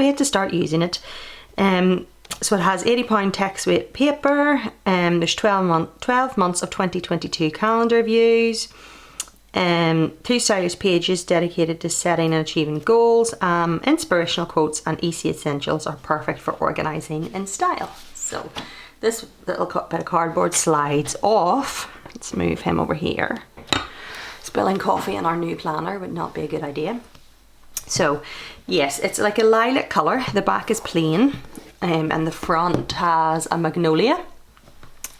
wait to start using it. So it has 80-pound text weight paper, there's 12 months of 2022 calendar views, 2 stylus pages dedicated to setting and achieving goals, inspirational quotes and easy essentials are perfect for organising in style. So this little bit of cardboard slides off. Let's move him over here. Spilling coffee in our new planner would not be a good idea. So yes, it's like a lilac colour. The back is plain. And the front has a magnolia,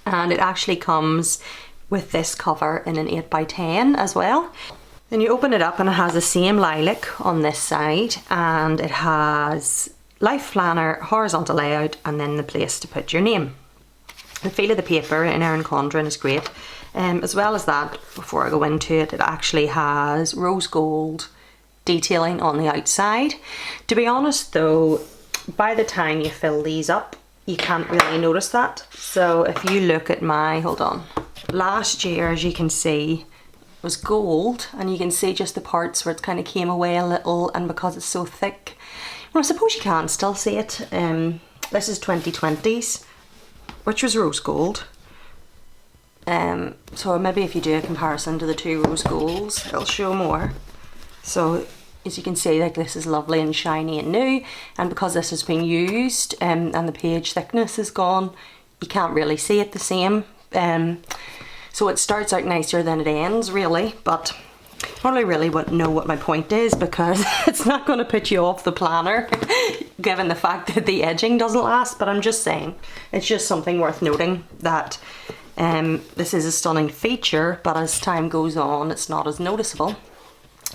and it actually comes with this cover in an 8x10 as well. Then you open it up and it has the same lilac on this side, and it has life planner, horizontal layout, and then the place to put your name. The feel of the paper in Erin Condren is great. As well as that, before I go into it, it actually has rose gold detailing on the outside. To be honest though, by the time you fill these up, you can't really notice that. So if you look at my, hold on, last year, as you can see, was gold, and you can see just the parts where it kind of came away a little, and because it's so thick, well, I suppose you can still see it. This is 2020's, which was rose gold. So maybe if you do a comparison to the 2 rose golds, it'll show more. So as you can see, like, this is lovely and shiny and new, and because this has been used and the page thickness is gone, you can't really see it the same. So it starts out nicer than it ends, really, but probably really wouldn't know what my point is, because it's not going to put you off the planner given the fact that the edging doesn't last. But I'm just saying, it's just something worth noting that this is a stunning feature, but as time goes on it's not as noticeable.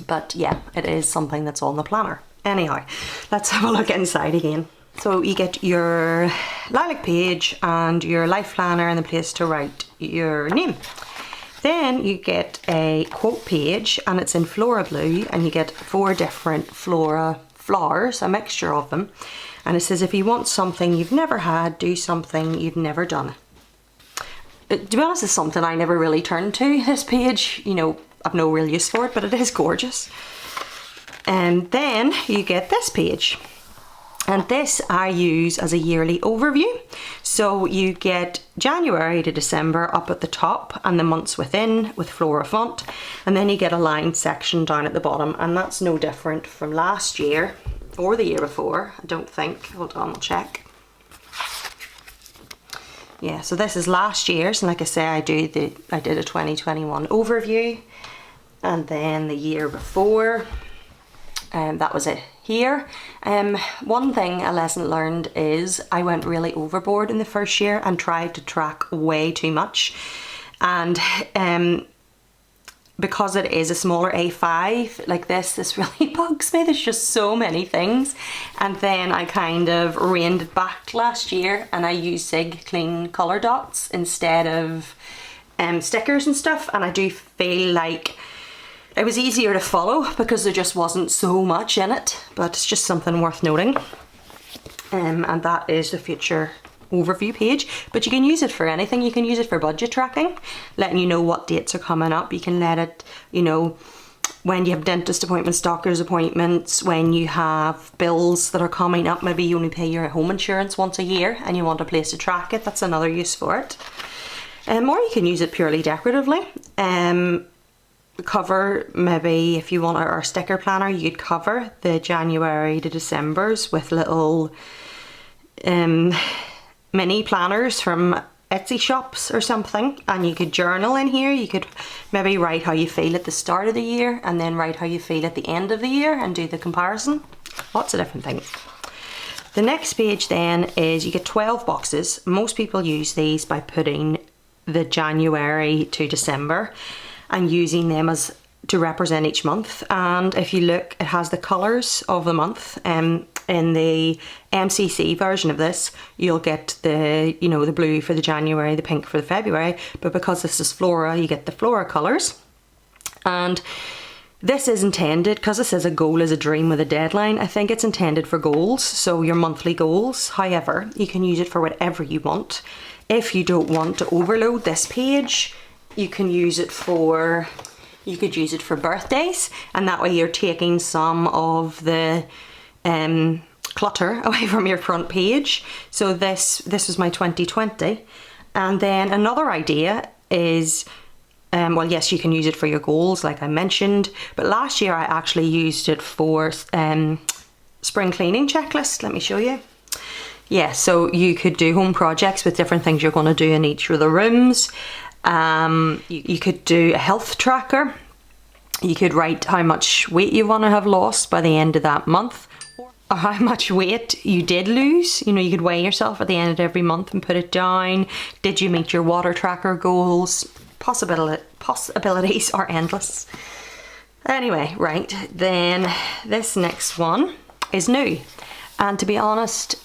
But yeah, it is something that's on the planner. Anyhow, let's have a look inside again. So you get your lilac page and your life planner and the place to write your name. Then you get a quote page, and it's in Flora blue, and you get 4 different Flora flowers, a mixture of them. And it says, if you want something you've never had, do something you've never done. To be honest, it's something I never really turned to, this page. You know, I've no real use for it, but it is gorgeous. And then you get this page, and this I use as a yearly overview. So you get January to December up at the top and the months within with Flora font, and then you get a lined section down at the bottom, and that's no different from last year or the year before, I don't think. Hold on, I'll check. Yeah, so this is last year's, and like I say, I did a 2021 overview. And then the year before, that was it here. One thing, a lesson learned, is I went really overboard in the first year and tried to track way too much. And because it is a smaller A5 like this really bugs me. There's just so many things. And then I kind of reined it back last year, and I used Sig Clean colour dots instead of stickers and stuff. And I do feel like it was easier to follow because there just wasn't so much in it, but it's just something worth noting. And that is the future overview page, but you can use it for anything. You can use it for budget tracking, letting you know what dates are coming up. You can let it, you know, when you have dentist appointments, doctor's appointments, when you have bills that are coming up, maybe you only pay your home insurance once a year and you want a place to track it. That's another use for it. Or you can use it purely decoratively. Cover, maybe if you want our sticker planner, you'd cover the January to Decembers with little mini planners from Etsy shops or something, and you could journal in here. You could maybe write how you feel at the start of the year and then write how you feel at the end of the year and do the comparison. Lots of different things. The next page then is you get 12 boxes. Most people use these by putting the January to December and using them as to represent each month. And if you look, it has the colours of the month. In the MCC version of this, you'll get the, you know, the blue for the January, the pink for the February, but because this is Flora, you get the Flora colours. And this is intended, because it says a goal is a dream with a deadline, I think it's intended for goals, so your monthly goals. However, you can use it for whatever you want. If you don't want to overload this page, you can use it for, you could use it for birthdays, and that way you're taking some of the clutter away from your front page. So this was my 2020. And then another idea is, well, yes, you can use it for your goals, like I mentioned, but last year I actually used it for spring cleaning checklist. Let me show you. Yeah, so you could do home projects with different things you're going to do in each of the rooms. You could do a health tracker. You could write how much weight you want to have lost by the end of that month, or how much weight you did lose. You know, you could weigh yourself at the end of every month and put it down. Did you meet your water tracker goals? Possibilities are endless. Anyway, right, then this next one is new. And to be honest,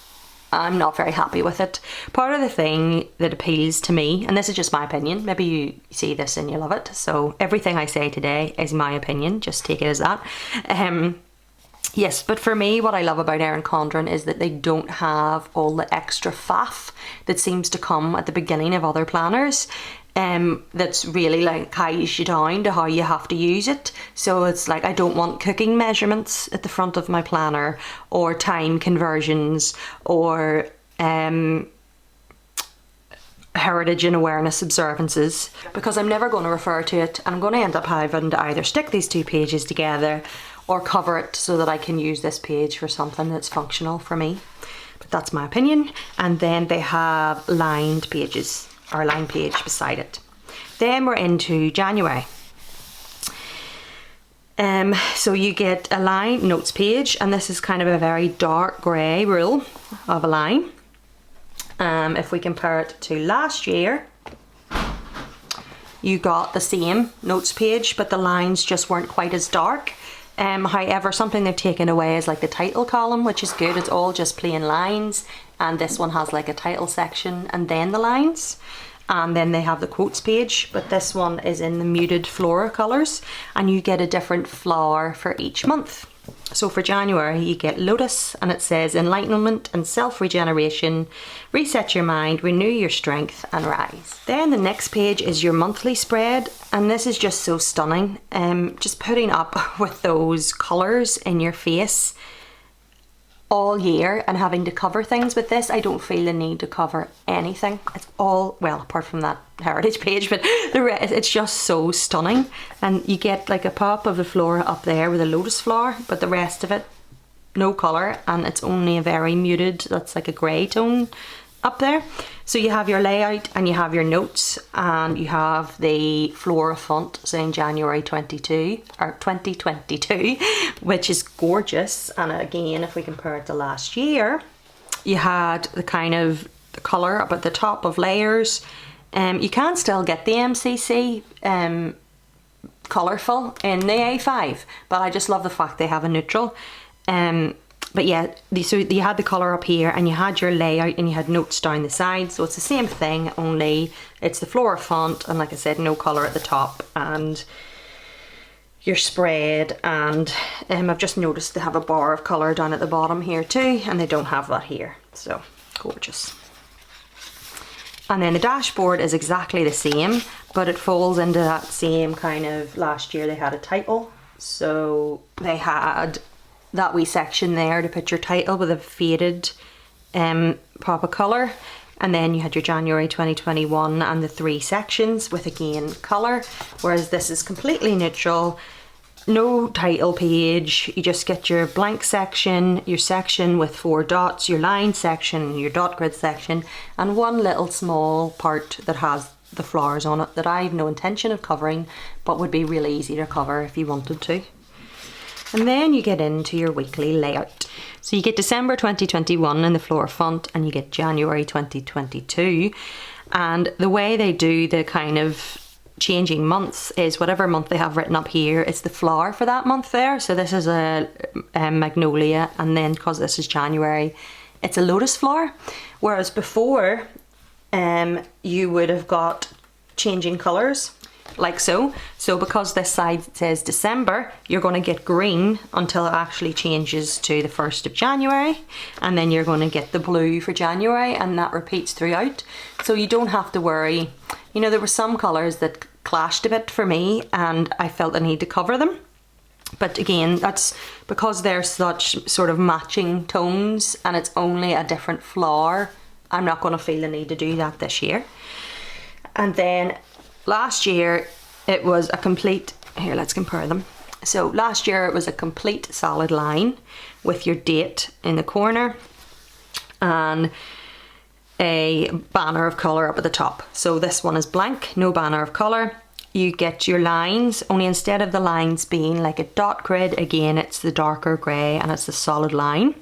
I'm not very happy with it. Part of the thing that appeals to me, and this is just my opinion, maybe you see this and you love it, so everything I say today is my opinion, just take it as that. Yes, but for me, what I love about Erin Condren is that they don't have all the extra faff that seems to come at the beginning of other planners. That's really like ties you down to how you have to use it. So it's like, I don't want cooking measurements at the front of my planner, or time conversions, or heritage and awareness observances, because I'm never going to refer to it, and I'm going to end up having to either stick these two pages together or cover it so that I can use this page for something that's functional for me. But that's my opinion. And then they have lined pages, or line page beside it. Then we're into January. So you get a line notes page, and this is kind of a very dark grey rule of a line. If we compare it to last year, you got the same notes page, but the lines just weren't quite as dark. However, something they've taken away is like the title column, which is good. It's all just plain lines, and this one has like a title section and then the lines, and then they have the quotes page, but this one is in the muted Flora colours, and you get a different flower for each month. So for January you get Lotus, and it says enlightenment and self-regeneration, reset your mind, renew your strength and rise. Then the next page is your monthly spread, and this is just so stunning. Just putting up with those colours in your face all year and having to cover things with this, I don't feel the need to cover anything. It's all, well, apart from that heritage page, but the rest, it's just so stunning. And you get like a pop of the Flora up there with a lotus flower, but the rest of it, no colour, and it's only a very muted, that's like a grey tone up there. So you have your layout and you have your notes, and you have the Flora font saying January 22 or 2022, which is gorgeous. And again, if we compare it to last year, you had the kind of the colour up at the top of layers. You can still get the MCC colourful in the A5, but I just love the fact they have a neutral. But yeah, so you had the colour up here, and you had your layout, and you had notes down the side. So it's the same thing, only it's the Flora font, and like I said, no colour at the top, and your spread. And I've just noticed they have a bar of colour down at the bottom here too, and they don't have that here. So gorgeous. And then the dashboard is exactly the same, but it falls into that same kind of, last year they had a title. So they had that wee section there to put your title with a faded pop of colour, and then you had your January 2021 and the 3 sections with again colour, whereas this is completely neutral, no title page. You just get your blank section, your section with 4 dots, your line section, your dot grid section, and one little small part that has the flowers on it that I have no intention of covering, but would be really easy to cover if you wanted to. And then you get into your weekly layout. So you get December 2021 in the Flora font, and you get January 2022. And the way they do the kind of changing months is whatever month they have written up here, it's the flower for that month there. So this is a magnolia, and then because this is January, it's a lotus flower. Whereas before, you would have got changing colours, like so. So because this side says December, you're going to get green until it actually changes to the 1st of January, and then you're going to get the blue for January, and that repeats throughout. So you don't have to worry. You know, there were some colours that clashed a bit for me, and I felt the need to cover them. But again, that's because they're such sort of matching tones and it's only a different flower. I'm not going to feel the need to do that this year. And then last year it was a complete, here let's compare them. So last year it was a complete solid line with your date in the corner and a banner of colour up at the top. So this one is blank, no banner of colour. You get your lines, only instead of the lines being like a dot grid, again it's the darker grey and it's the solid line.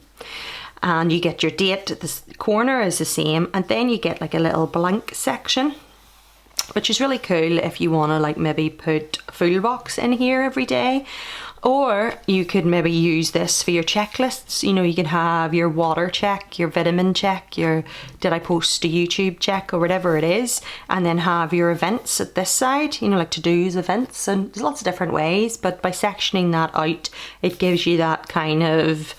And you get your date, the corner is the same, and then you get like a little blank section, which is really cool if you want to like maybe put a full box in here every day. Or you could maybe use this for your checklists. You know, you can have your water check, your vitamin check, your did I post a YouTube check or whatever it is, and then have your events at this side, you know, like to-dos, events, and there's lots of different ways, but by sectioning that out, it gives you that kind of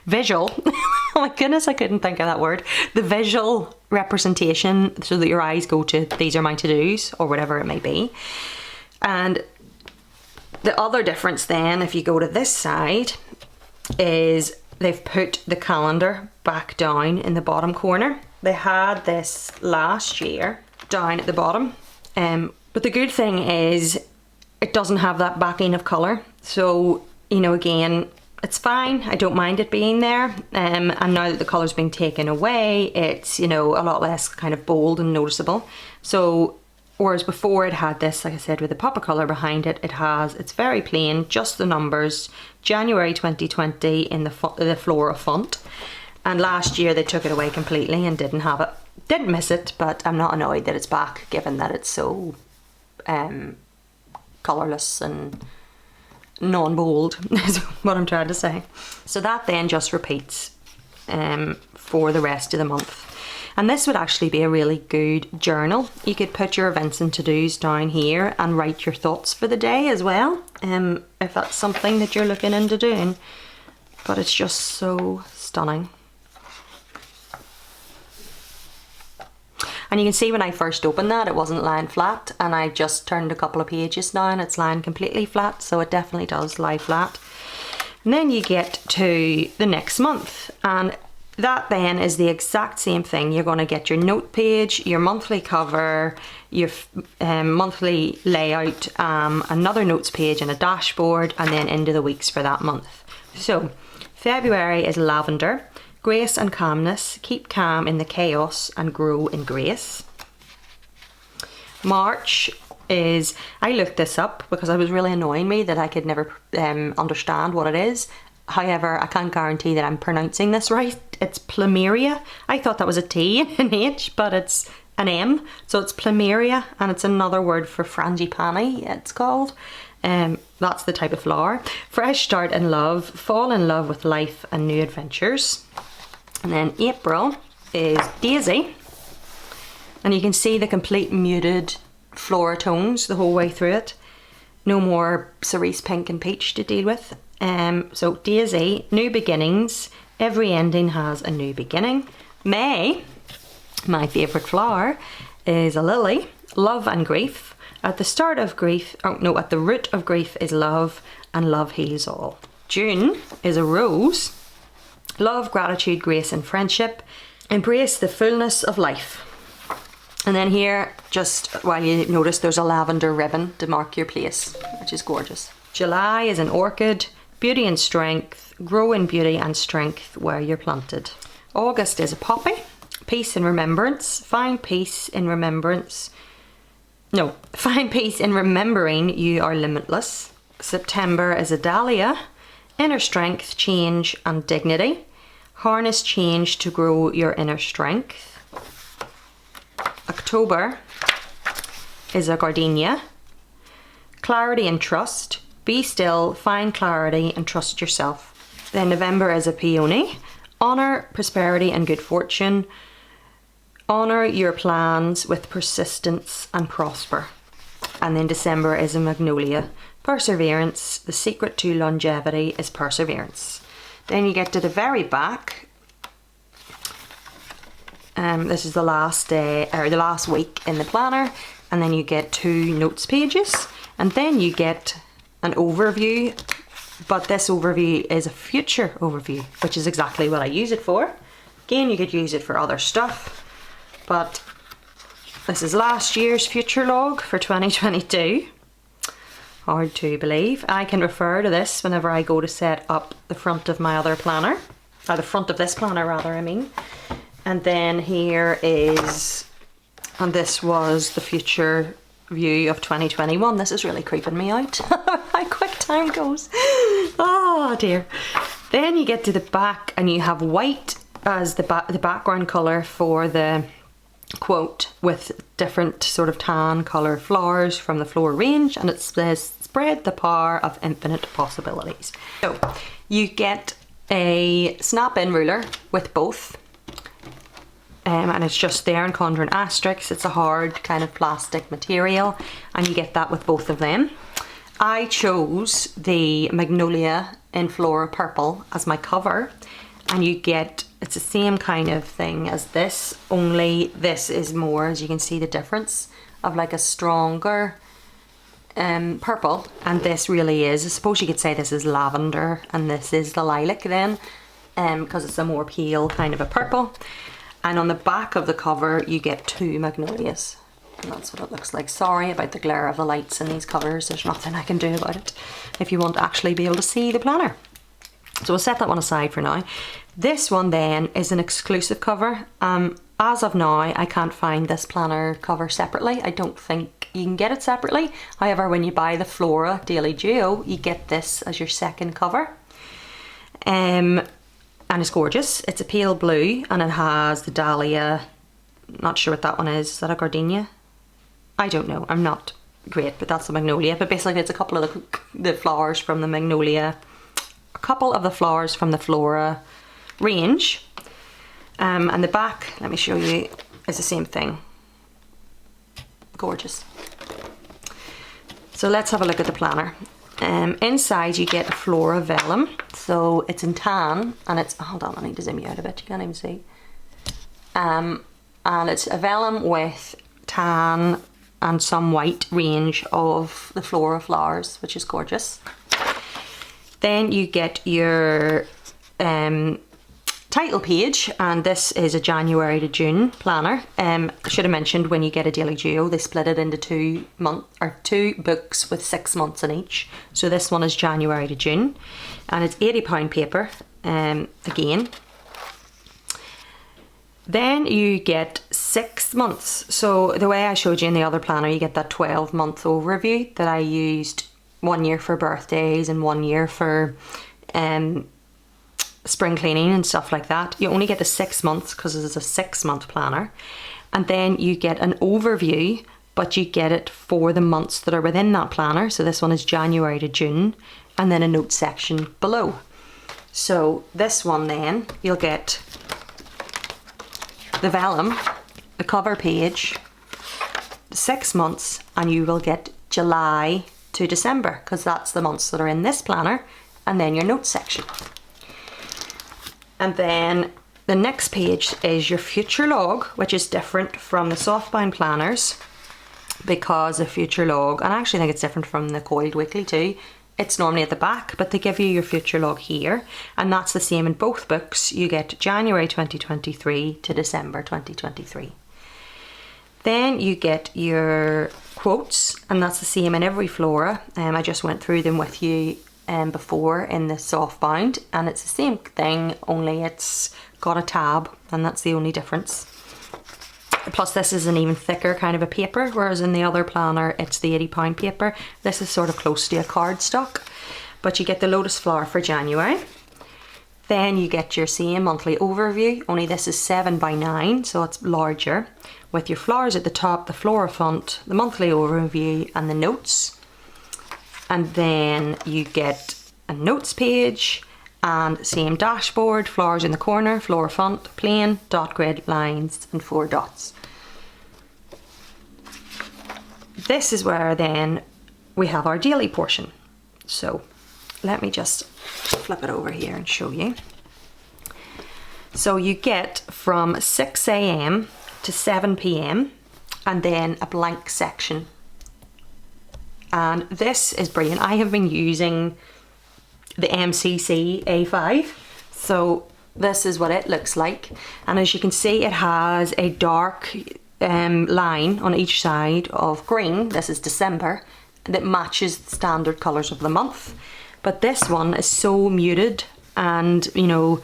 visual, oh my goodness, I couldn't think of that word. The visual representation so that your eyes go to these are my to-dos or whatever it may be. And the other difference then, if you go to this side, is they've put the calendar back down in the bottom corner. They had this last year down at the bottom, but the good thing is it doesn't have that backing of colour. So, you know, again, it's fine. I don't mind it being there. And now that the colour's been taken away, it's, you know, a lot less kind of bold and noticeable. So, whereas before it had this, like I said, with the pop of colour behind it, it's very plain, just the numbers, January 2020 in the Flora font. And last year they took it away completely and didn't have it. Didn't miss it, but I'm not annoyed that it's back, given that it's so colourless and non-bold is what I'm trying to say. So that then just repeats for the rest of the month. And this would actually be a really good journal. You could put your events and to-dos down here and write your thoughts for the day as well, if that's something that you're looking into doing. But it's just so stunning. And you can see when I first opened that, it wasn't lying flat, and I just turned a couple of pages now and it's lying completely flat, so it definitely does lie flat. And then you get to the next month, and that then is the exact same thing. You're going to get your note page, your monthly cover, your monthly layout, another notes page and a dashboard, and then into the weeks for that month. So February is lavender. Grace and calmness, keep calm in the chaos and grow in grace. March is, I looked this up because it was really annoying me that I could never understand what it is. However, I can't guarantee that I'm pronouncing this right. It's plumeria. I thought that was a T and an H, but it's an M. So it's plumeria, and it's another word for frangipani, it's called. That's the type of flower. Fresh start in love, fall in love with life and new adventures. And then April is daisy, and you can see the complete muted flora tones the whole way through it. No more cerise pink and peach to deal with. So daisy, new beginnings, every ending has a new beginning. May, my favourite flower, is a lily, love and grief. At the start of grief, at the root of grief is love, and love heals all. June is a rose. Love, gratitude, grace and friendship. Embrace the fullness of life. And then here, just while you notice, there's a lavender ribbon to mark your place, which is gorgeous. July is an orchid. Beauty and strength. Grow in beauty and strength where you're planted. August is a poppy. Peace and remembrance. Find peace in remembrance. No, find peace in remembering you are limitless. September is a dahlia. Inner strength, change and dignity. Harness change to grow your inner strength. October is a gardenia. Clarity and trust. Be still, find clarity and trust yourself. Then November is a peony. Honour, prosperity and good fortune. Honour your plans with persistence and prosper. And then December is a magnolia. Perseverance. The secret to longevity is perseverance. Then you get to the very back. This is the last day, or the last week in the planner. and then you get 2 notes pages, and then you get an overview, but this overview is a future overview, which is exactly what I use it for. Again, you could use it for other stuff, but this is last year's future log for 2022. Hard to believe. I can refer to this whenever I go to set up the front of my other planner, or the front of this planner rather, I mean. And then here is, and this was the future view of 2021. This is really creeping me out. How quick time goes. Oh dear. Then you get to the back and you have white as the background colour for the quote, with different sort of tan colour flowers from the Flora range, and it says spread the power of infinite possibilities. So you get a snap-in ruler with both, and it's just there in Condren Asterix. It's a hard kind of plastic material, and you get that with both of them. I chose the Magnolia in Flora Purple as my cover, and you get, it's the same kind of thing as this, only this is more, as you can see the difference of like a stronger purple, and this really is, I suppose you could say this is lavender and this is the lilac then, because it's a more pale kind of a purple. And on the back of the cover you get 2 magnolias, and that's what it looks like. Sorry about the glare of the lights in these covers, there's nothing I can do about it if you want to actually be able to see the planner. So we'll set that one aside for now. This one then is an exclusive cover. As of now, I can't find this planner cover separately. I don't think you can get it separately. However, when you buy the Flora Daily Duo, you get this as your second cover. And it's gorgeous. It's a pale blue and it has the dahlia. Not sure what that one is. Is that a gardenia? I don't know. I'm not great, but that's a magnolia. But basically it's a couple of the flowers from the magnolia, a couple of the flowers from the Flora range, and the back, let me show you, is the same thing. Gorgeous. So let's have a look at the planner. Inside you get a Flora vellum, so it's in tan, and it's, hold on, I need to zoom you out a bit, you can't even see. And it's a vellum with tan and some white range of the Flora flowers, which is gorgeous. Then you get your title page, and this is a January to June planner. I should have mentioned when you get a Daily Duo, they split it into 2 books with 6 months in each. So this one is January to June, and it's £80 paper again. Then you get 6 months. So the way I showed you in the other planner, you get that 12-month overview that I used, 1 year for birthdays and 1 year for spring cleaning and stuff like that. You only get the 6 months because it's a 6-month planner, and then you get an overview, but you get it for the months that are within that planner. So this one is January to June, and then a note section below. So this one then, you'll get the vellum, the cover page, 6 months, and you will get July to December, because that's the months that are in this planner, and then your notes section. And then the next page is your future log, which is different from the Softbound planners, because the future log, and I actually think it's different from the Coiled Weekly too, it's normally at the back, but they give you your future log here, and that's the same in both books. You get January 2023 to December 2023. Then you get your quotes, and that's the same in every Flora. I just went through them with you before in the Softbound, and it's the same thing, only it's got a tab, and that's the only difference. Plus this is an even thicker kind of a paper, whereas in the other planner it's the £80 paper. This is sort of close to a cardstock, but you get the lotus flower for January. Then you get your same monthly overview, only this is 7x9, so it's larger, with your flowers at the top, the Flora font, the monthly overview and the notes. And then you get a notes page and same dashboard, flowers in the corner, Flora font, plain, dot grid, lines and 4 dots. This is where then we have our daily portion. So let me just flip it over here and show you. So you get from 6 AM to 7 PM, and then a blank section. And this is brilliant. I have been using the MCC A5, so this is what it looks like. And as you can see, it has a dark line on each side of green. This is December, that matches the standard colours of the month. But this one is so muted and, you know,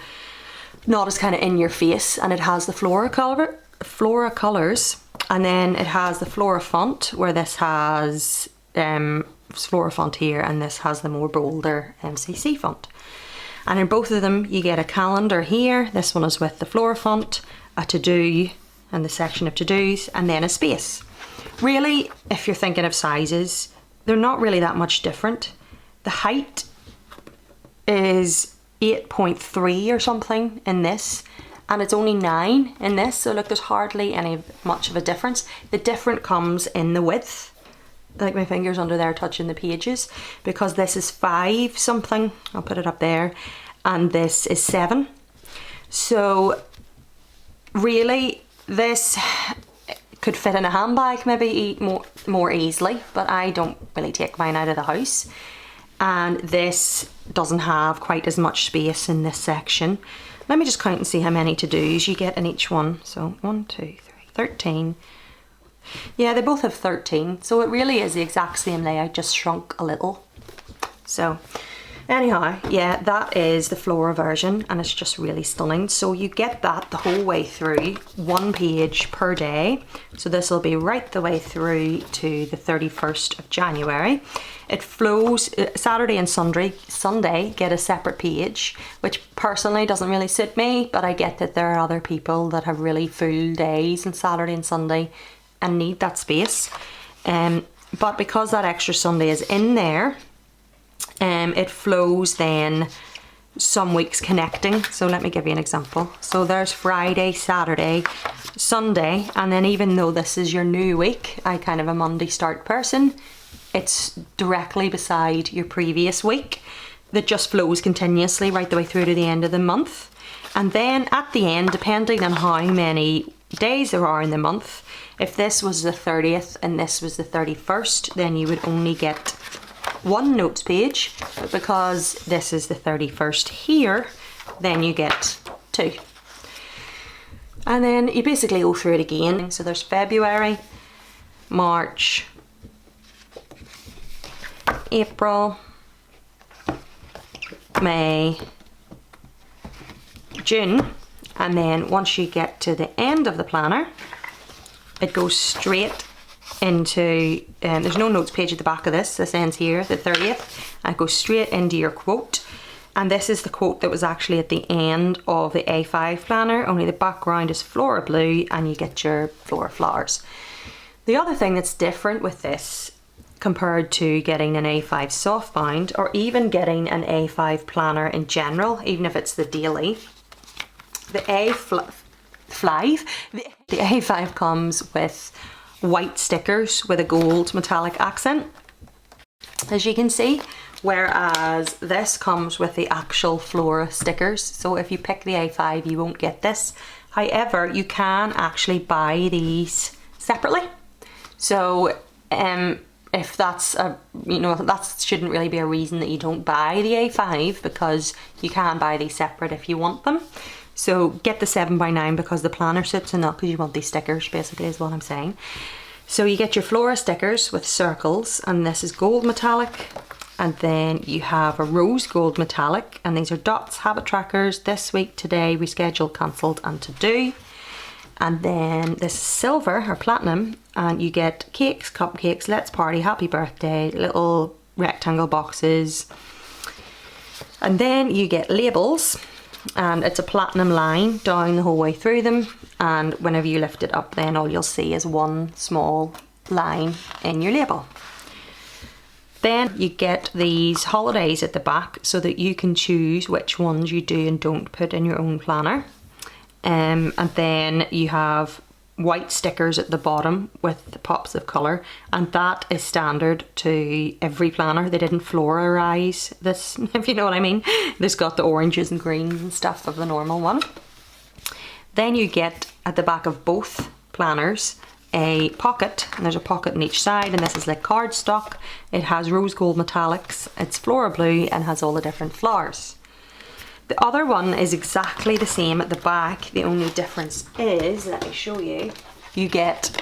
not as kind of in your face, and it has the Flora colours, and then it has the Flora font, where this has Flora font here, and this has the more bolder MCC font. And in both of them you get a calendar here. This one is with the Flora font, a to-do and the section of to-dos, and then a space. Really, if you're thinking of sizes, they're not really that much different. The height is 8.3 or something in this, and it's only 9 in this, so look, there's hardly any much of a difference. The difference comes in the width, like my fingers under there touching the pages, because this is 5 something, I'll put it up there, and this is 7. So really this could fit in a handbag, maybe more easily, but I don't really take mine out of the house. And this doesn't have quite as much space in this section. Let me just count and see how many to-dos you get in each one. So 1, 2, 3, 13. Yeah, they both have 13, so it really is the exact same layout, just shrunk a little. So anyhow, yeah, that is the Flora version, and it's just really stunning. So you get that the whole way through, 1 page per day. So this will be right the way through to the 31st of January. It flows Saturday and Sunday get a separate page, which personally doesn't really suit me, but I get that there are other people that have really full days on Saturday and Sunday and need that space. But because that extra Sunday is in there, it flows then some weeks connecting. So let me give you an example. So there's Friday, Saturday, Sunday, and then even though this is your new week, I kind of a Monday start person, it's directly beside your previous week that just flows continuously right the way through to the end of the month. And then at the end, depending on how many days there are in the month, if this was the 30th and this was the 31st, then you would only get 1 notes page, but because this is the 31st here, then you get 2. And then you basically go through it again. So there's February, March, April, May, June, and then once you get to the end of the planner, it goes straight into, there's no notes page at the back of this ends here, the 30th, and it goes straight into your quote. And this is the quote that was actually at the end of the A5 planner, only the background is Flora blue and you get your Flora flowers. The other thing that's different with this compared to getting an A5 softbound, or even getting an A5 planner in general, even if it's the daily, the A5 comes with white stickers with a gold metallic accent, as you can see, whereas this comes with the actual Flora stickers. So if you pick the A5 you won't get this. However, you can actually buy these separately. So if that's a, you know, that shouldn't really be a reason that you don't buy the A5, because you can buy these separate if you want them. So get the 7x9 because the planner suits, and not because you want these stickers, basically is what I'm saying. So you get your Flora stickers with circles, and this is gold metallic, and then you have a rose gold metallic, and these are dots, habit trackers, this week, today, rescheduled, cancelled, and to do. And then this is silver or platinum, and you get cakes, cupcakes, let's party, happy birthday, little rectangle boxes. And then you get labels, and it's a platinum line down the whole way through them, and whenever you lift it up then all you'll see is one small line in your label. Then you get these holidays at the back so that you can choose which ones you do and don't put in your own planner. And then you have white stickers at the bottom with the pops of colour, and that is standard to every planner. They didn't Flora-rise this, if you know what I mean. This got the oranges and greens and stuff of the normal one. Then you get at the back of both planners a pocket, and there's a pocket on each side, and this is like cardstock. It has rose gold metallics, it's Flora blue, and has all the different flowers. The other one is exactly the same at the back. The only difference is, let me show you, you get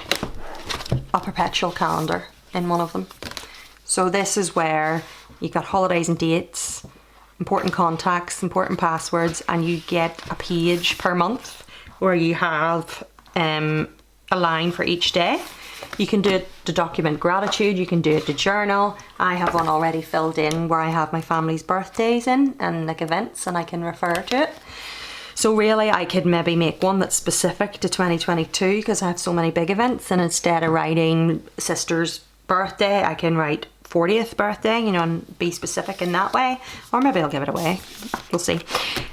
a perpetual calendar in one of them. So this is where you've got holidays and dates, important contacts, important passwords, and you get a page per month where you have a line for each day. You can do it to document gratitude, you can do it to journal. I have one already filled in where I have my family's birthdays in and like events, and I can refer to it. So really I could maybe make one that's specific to 2022 because I have so many big events, and instead of writing sister's birthday, I can write 40th birthday, you know, and be specific in that way. Or maybe I'll give it away, we'll see.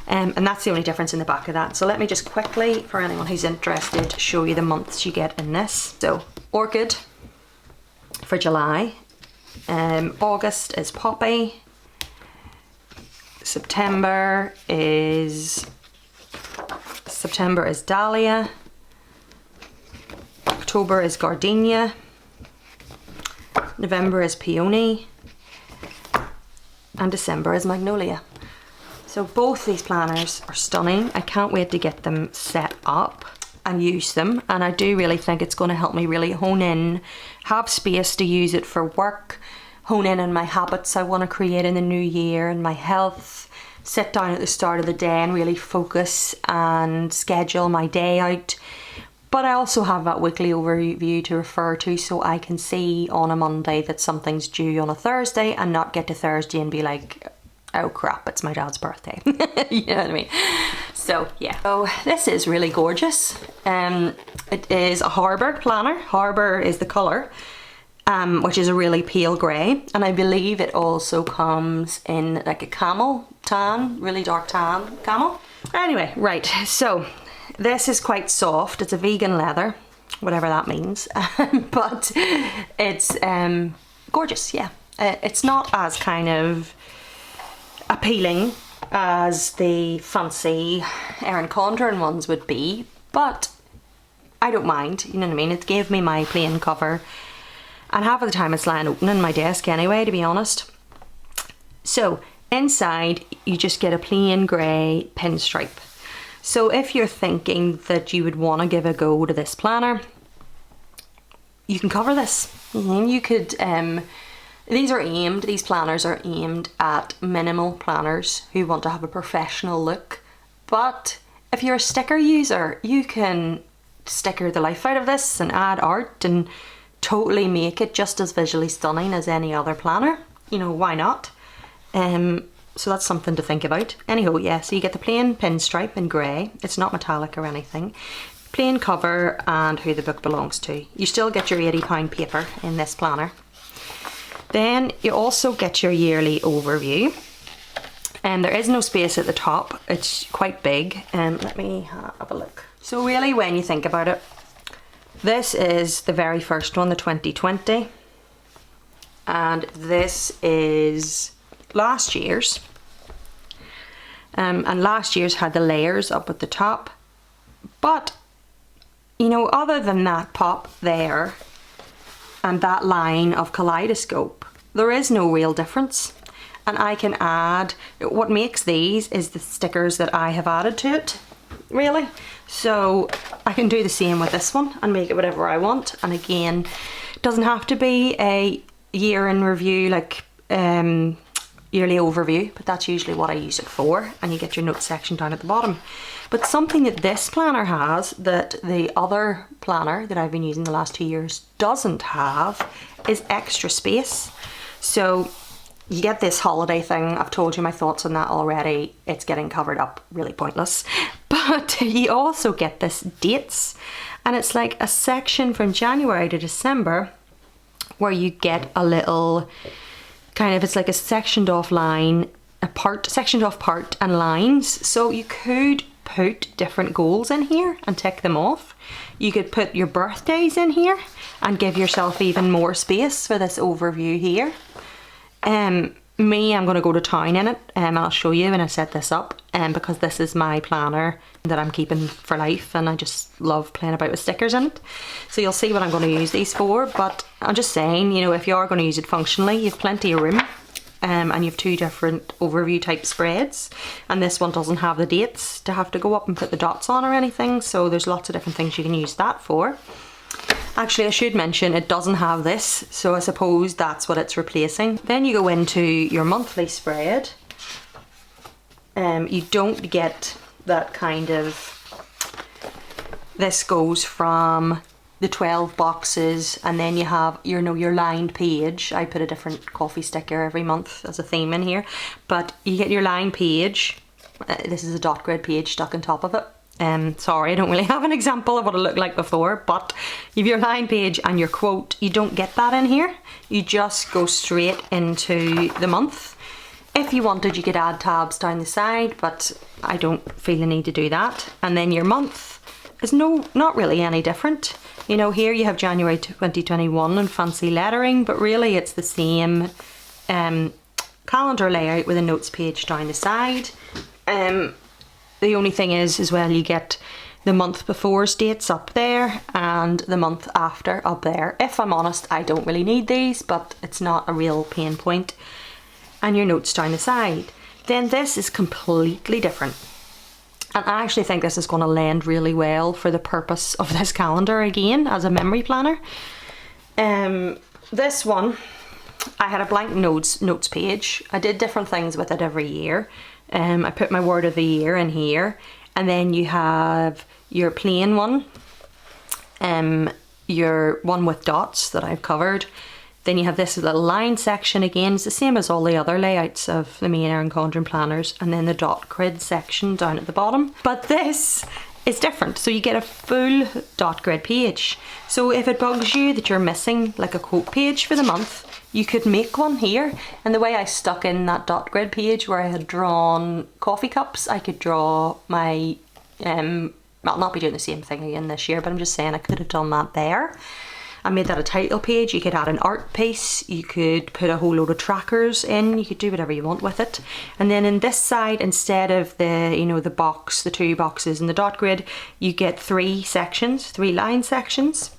And that's the only difference in the back of that. So let me just quickly, for anyone who's interested, show you the months you get in this. So orchid for July, August is poppy, September is dahlia, October is gardenia, November is peony, and December is magnolia. So both these planners are stunning. I can't wait to get them set up and use them, and I do really think it's going to help me really hone in, have space to use it for work, hone in on my habits I want to create in the new year, and my health, sit down at the start of the day and really focus and schedule my day out. But I also have that weekly overview to refer to, so I can see on a Monday that something's due on a Thursday and not get to Thursday and be like, oh crap, it's my dad's birthday. You know what I mean? So yeah. So this is really gorgeous. It is a Harbour planner. Harbour is the colour, which is a really pale grey. And I believe it also comes in like a camel tan, really dark tan camel. Anyway, right, so this is quite soft. It's a vegan leather, whatever that means. But it's gorgeous, yeah. It's not as kind of appealing as the fancy Erin Condren ones would be, but I don't mind, you know what I mean? It gave me my plain cover, and half of the time it's lying open in my desk anyway, to be honest. So inside you just get a plain grey pinstripe. So if you're thinking that you would want to give a go to this planner, you can cover this. You could these planners are aimed at minimal planners who want to have a professional look. But if you're a sticker user, you can sticker the life out of this and add art and totally make it just as visually stunning as any other planner. You know, why not? So that's something to think about. Anyhow, yeah, so you get the plain pinstripe in grey. It's not metallic or anything. Plain cover and who the book belongs to. You still get your £80 paper in this planner. Then you also get your yearly overview. And there is no space at the top. It's quite big. Let me have a look. So really, when you think about it, this is the very first one, the 2020. And this is last year's. And last year's had the layers up at the top. But, you know, other than that pop there and that line of kaleidoscope, there is no real difference. And I can add, what makes these is the stickers that I have added to it, really. So I can do the same with this one and make it whatever I want. And again, it doesn't have to be a year in review, like yearly overview, but that's usually what I use it for. And you get your notes section down at the bottom. But something that this planner has that the other planner that I've been using the last 2 years doesn't have is extra space. So you get this holiday thing. I've told you my thoughts on that already. It's getting covered up, really pointless. But you also get this dates, and it's like a section from January to December where you get a little kind of, it's like a sectioned off line, sectioned off part and lines. So you could put different goals in here and tick them off. You could put your birthdays in here and give yourself even more space for this overview here. I'm going to go to town in it, and I'll show you when I set this up, because this is my planner that I'm keeping for life, and I just love playing about with stickers in it. So you'll see what I'm going to use these for, but I'm just saying, you know, if you are going to use it functionally, you've plenty of room, and you have 2 different overview type spreads, and this one doesn't have the dates to have to go up and put the dots on or anything, so there's lots of different things you can use that for. Actually, I should mention it doesn't have this, so I suppose that's what it's replacing. Then you go into your monthly spread. You don't get that kind of... This goes from the 12 boxes, and then you have your lined page. I put a different coffee sticker every month as a theme in here, but you get your lined page. This is a dot grid page stuck on top of it. Sorry, I don't really have an example of what it looked like before, but you have your line page and your quote. You don't get that in here. You just go straight into the month. If you wanted, you could add tabs down the side, but I don't feel the need to do that. And then your month is not really any different. You know, here you have January 2021 and fancy lettering, but really it's the same calendar layout with a notes page down the side. The only thing is as well, you get the month before's dates up there and the month after up there. If I'm honest, I don't really need these, but it's not a real pain point. And your notes down the side. Then this is completely different. And I actually think this is going to lend really well for the purpose of this calendar again as a memory planner. This one, I had a blank notes page. I did different things with it every year. I put my word of the year in here, and then you have your plain one, your one with dots that I've covered. Then you have this little line section again. It's the same as all the other layouts of the main Erin Condren planners, and then the dot grid section down at the bottom. But this is different, so you get a full dot grid page. So if it bugs you that you're missing like a quote page for the month, you could make one here. And the way I stuck in that dot grid page where I had drawn coffee cups, I could draw my, I'll not be doing the same thing again this year, but I'm just saying I could have done that there. I made that a title page. You could add an art piece, you could put a whole load of trackers in, you could do whatever you want with it. And then in this side, instead of the, you know, the box, the 2 boxes and the dot grid, you get 3 sections, 3 line sections.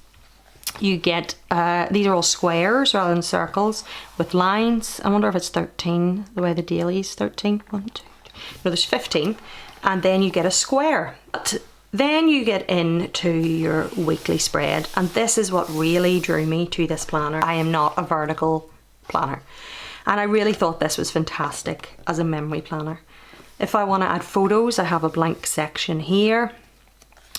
You get, these are all squares rather than circles with lines. I wonder if it's 13, the way the daily's 13. 1, 2, 3. No, there's 15. And then you get a square. But then you get into your weekly spread. And this is what really drew me to this planner. I am not a vertical planner. And I really thought this was fantastic as a memory planner. If I want to add photos, I have a blank section here.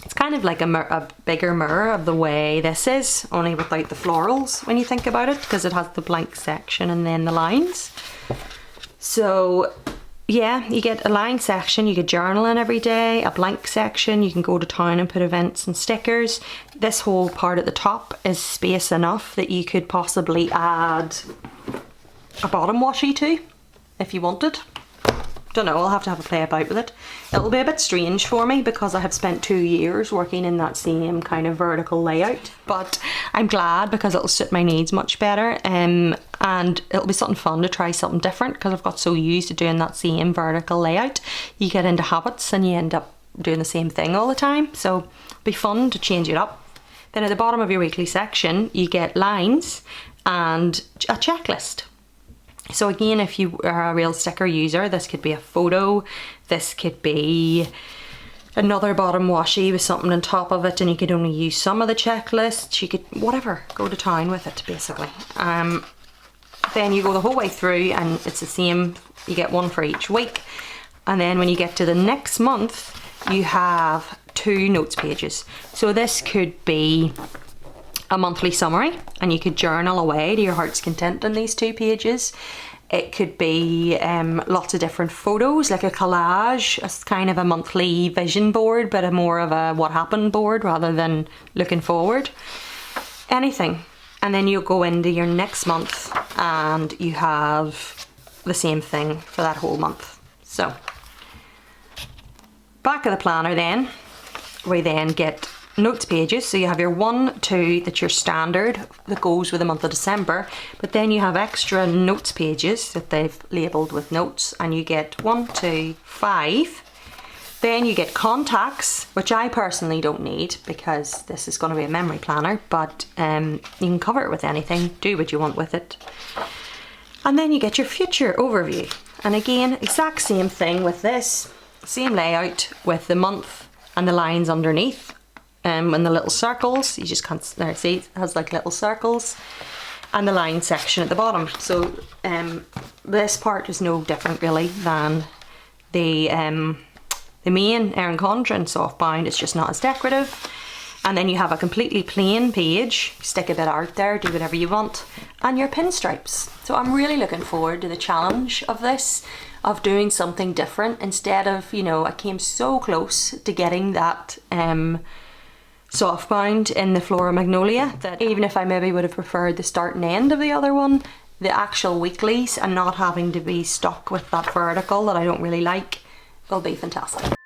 It's kind of like a bigger mirror of the way this is, only without the florals when you think about it, because it has the blank section and then the lines. So yeah, you get a line section, you get journaling every day, a blank section, you can go to town and put events and stickers. This whole part at the top is space enough that you could possibly add a bottom washi to, if you wanted. Don't know, I'll have to have a play about with it. It'll be a bit strange for me because I have spent 2 years working in that same kind of vertical layout, but I'm glad because it'll suit my needs much better, and it'll be something fun to try something different because I've got so used to doing that same vertical layout. You get into habits and you end up doing the same thing all the time, so it'll be fun to change it up. Then at the bottom of your weekly section you get lines and a checklist. So again, if you are a real sticker user, this could be a photo, this could be another bottom washi with something on top of it, and you could only use some of the checklists. You could, whatever, go to town with it basically. Then you go the whole way through and it's the same, you get one for each week. And then when you get to the next month, you have 2 notes pages. So this could be a monthly summary, and you could journal away to your heart's content on these 2 pages. It could be lots of different photos, like a collage. It's kind of a monthly vision board, but a more of a what happened board rather than looking forward. Anything. And then you'll go into your next month and you have the same thing for that whole month. So, back of the planner then, we then get notes pages. So you have your 1, 2, that's your standard that goes with the month of December, but then you have extra notes pages that they've labelled with notes, and you get 1, 2, 5. Then you get contacts, which I personally don't need because this is going to be a memory planner, but you can cover it with anything, do what you want with it. And then you get your future overview. And again, exact same thing with this, same layout with the month and the lines underneath, and the little circles, you just can't, there, see, it has like little circles, and the line section at the bottom. So this part is no different really than the main Erin Condren Softbound. It's just not as decorative. And then you have a completely plain page, stick a bit of art there, do whatever you want, and your pinstripes. So I'm really looking forward to the challenge of this, of doing something different instead of, you know, I came so close to getting that Softbound in the Flora Magnolia that even if I maybe would have preferred the start and end of the other one, the actual weeklies and not having to be stuck with that vertical that I don't really like will be fantastic.